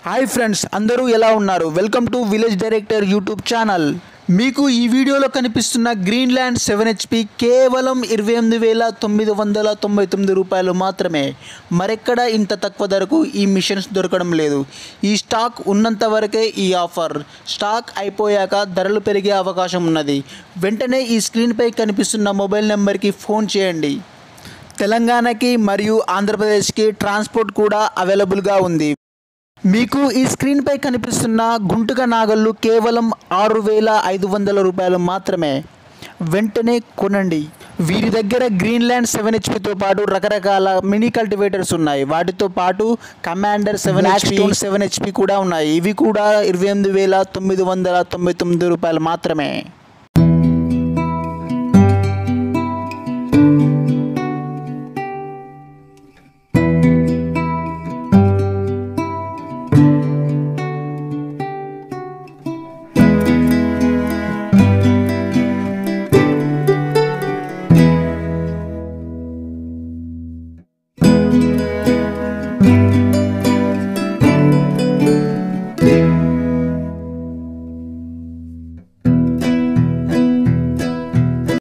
Hi friends, అందరూ ఎలా ఉన్నారు? Welcome to village director YouTube channel. మీకు ఈ వీడియోలో కనిపిస్తున్న గ్రీన్లాండ్ 7HP కేవలం 28,999 రూపాయలు మాత్రమే. మరెక్కడ ఇంత తక్కువ ధరకు ఈ మిషన్స్ దొరకడం లేదు. ఈ స్టాక్ ఉన్నంత వరకే ఈ ఆఫర్. స్టాక్ అయిపోయాక ధరలు పెరిగే అవకాశం ఉన్నది. వెంటనే ఈ స్క్రీన్పై కనిపిస్తున్న మొబైల్ నెంబర్కి ఫోన్ చేయండి. తెలంగాణకి మరియు ఆంధ్రప్రదేశ్కి ట్రాన్స్పోర్ట్ కూడా అవైలబుల్గా ఉంది. మీకు ఈ స్క్రీన్పై కనిపిస్తున్న గుంటుక నాగళ్ళు కేవలం 6,500 రూపాయలు మాత్రమే. వెంటనే కొనండి. వీరి దగ్గర గ్రీన్లాండ్ 7HPతో పాటు రకరకాల మినీ కల్టివేటర్స్ ఉన్నాయి. వాటితో పాటు కమాండర్ 7HP కూడా ఉన్నాయి. ఇవి కూడా 28,999 రూపాయలు మాత్రమే.